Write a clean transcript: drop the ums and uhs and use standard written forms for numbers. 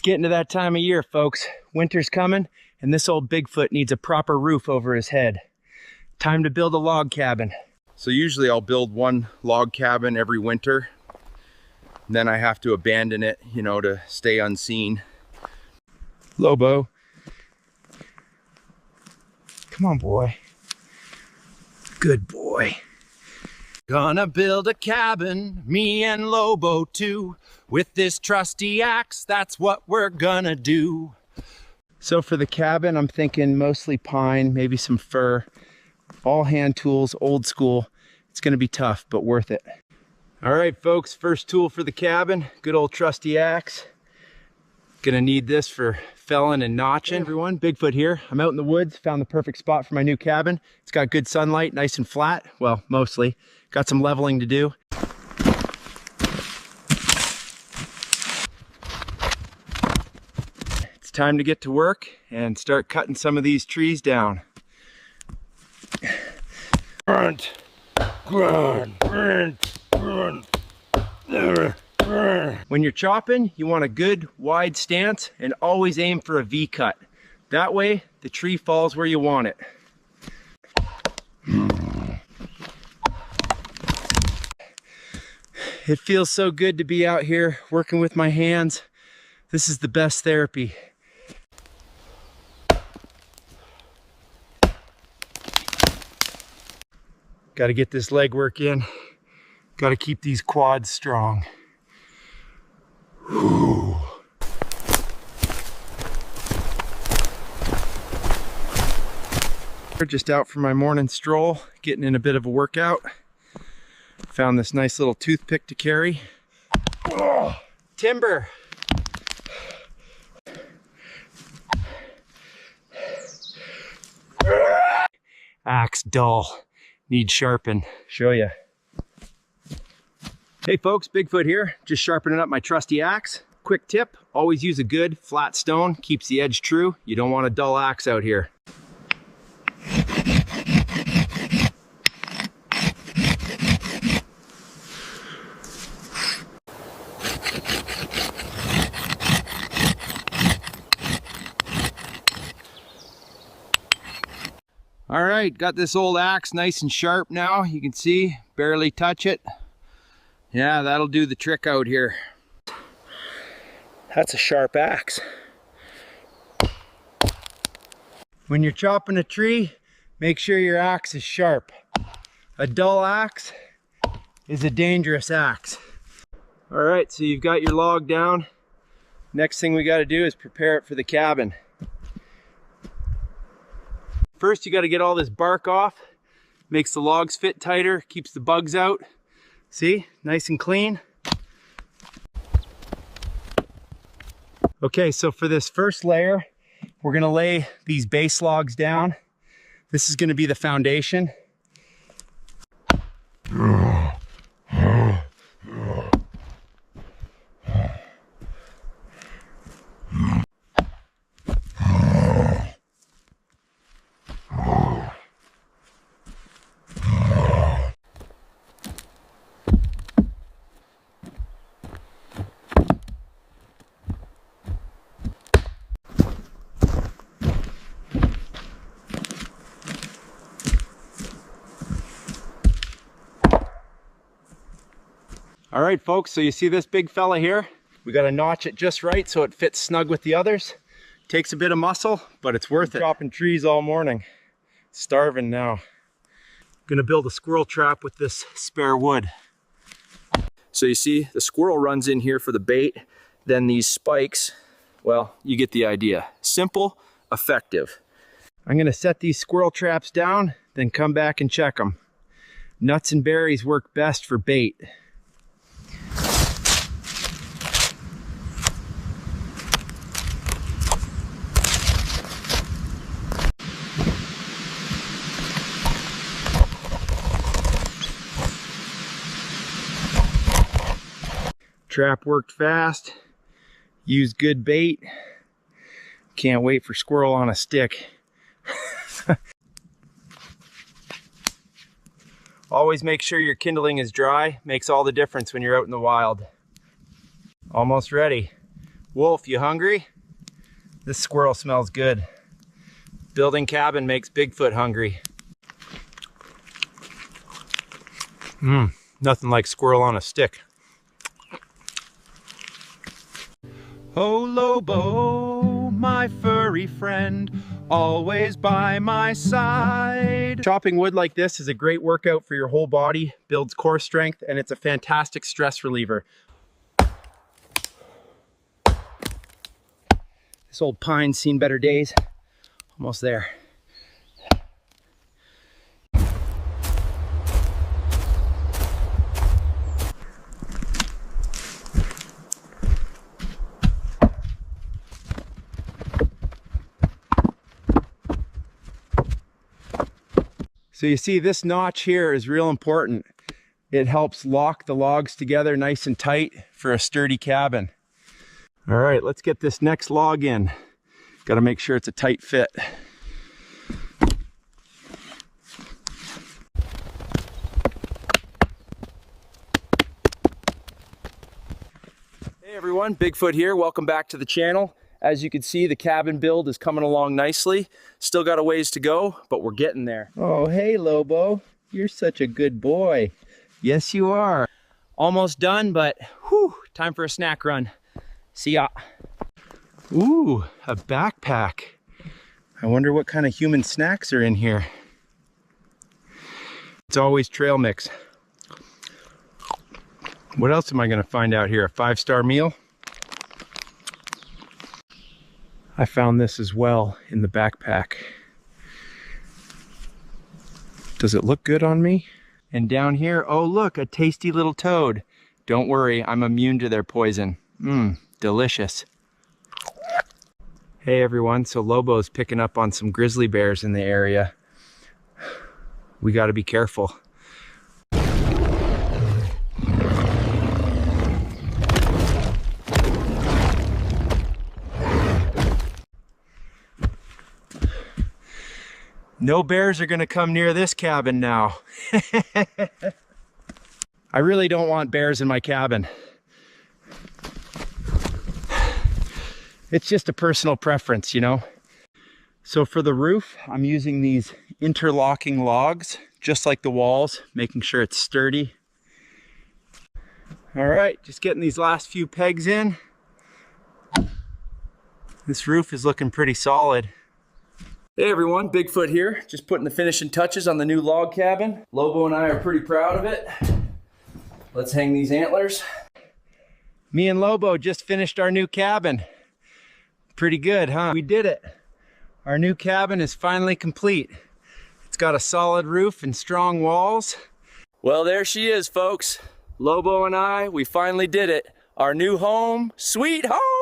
getting to that time of year, folks. Winter's coming, and this old Bigfoot needs a proper roof over his head. Time to build a log cabin. So usually I'll build one log cabin every winter. Then I have to abandon it, you know, to stay unseen. Lobo. Come on, boy. Good boy. Gonna build a cabin, me and Lobo too. With this trusty axe, that's what we're gonna do. So for the cabin, I'm thinking mostly pine, maybe some fir. All hand tools, old school. It's gonna be tough, but worth it. All right, folks, first tool for the cabin, good old trusty axe. Gonna need this for felling and notching. Hey everyone, Bigfoot here. I'm out in the woods, found the perfect spot for my new cabin. It's got good sunlight, nice and flat. Well, mostly. Got some leveling to do. It's time to get to work and start cutting some of these trees down. Grunt, grunt, grunt, grunt. When you're chopping, you want a good wide stance and always aim for a V cut. That way, the tree falls where you want it. It feels so good to be out here working with my hands. This is the best therapy. Got to get this leg work in. Got to keep these quads strong. Whew. Just out for my morning stroll, getting in a bit of a workout. Found this nice little toothpick to carry. Oh, timber. Axe dull. Need sharpen. Show ya. Hey folks, Bigfoot here. Just sharpening up my trusty axe. Quick tip, always use a good flat stone. Keeps the edge true. You don't want a dull axe out here. All right, got this old axe nice and sharp now. You can see, barely touch it. Yeah, that'll do the trick out here. That's a sharp axe. When you're chopping a tree, make sure your axe is sharp. A dull axe is a dangerous axe. All right, so you've got your log down. Next thing we gotta do is prepare it for the cabin. First, you got to get all this bark off. Makes the logs fit tighter, keeps the bugs out. See, nice and clean. Okay, so for this first layer, we're gonna lay these base logs down. This is gonna be the foundation. All right, folks, so you see this big fella here? We got to notch it just right so it fits snug with the others. Takes a bit of muscle, but it's worth it. Chopping trees all morning. Starving now. Gonna build a squirrel trap with this spare wood. So you see, the squirrel runs in here for the bait. Then these spikes, well, you get the idea. Simple, effective. I'm gonna set these squirrel traps down, then come back and check them. Nuts and berries work best for bait. Trap worked fast, used good bait. Can't wait for squirrel on a stick. Always make sure your kindling is dry. Makes all the difference when you're out in the wild. Almost ready. Wolf, you hungry? This squirrel smells good. Building cabin makes Bigfoot hungry. Nothing like squirrel on a stick. Oh, Lobo, my furry friend, always by my side. Chopping wood like this is a great workout for your whole body, builds core strength, and it's a fantastic stress reliever. This old pine's seen better days. Almost there. So you see, this notch here is real important. It helps lock the logs together nice and tight for a sturdy cabin. All right, let's get this next log in. Got to make sure it's a tight fit. Hey everyone, Bigfoot here. Welcome back to the channel. As you can see, the cabin build is coming along nicely. Still got a ways to go, but we're getting there. Oh, hey Lobo. You're such a good boy. Yes, you are. Almost done, but whew, time for a snack run. See ya. Ooh, a backpack. I wonder what kind of human snacks are in here. It's always trail mix. What else am I gonna find out here? A 5-star meal? I found this as well in the backpack. Does it look good on me? And down here, oh look, a tasty little toad. Don't worry, I'm immune to their poison. Delicious. Hey everyone, so Lobo's picking up on some grizzly bears in the area. We gotta be careful. No bears are gonna come near this cabin now. I really don't want bears in my cabin. It's just a personal preference, you know? So for the roof, I'm using these interlocking logs, just like the walls, making sure it's sturdy. All right, just getting these last few pegs in. This roof is looking pretty solid. Hey everyone, Bigfoot here. Just putting the finishing touches on the new log cabin. Lobo and I are pretty proud of it. Let's hang these antlers. Me and Lobo just finished our new cabin. Pretty good, huh? We did it. Our new cabin is finally complete. It's got a solid roof and strong walls. Well, there she is, folks. Lobo and I, we finally did it. Our new home, sweet home!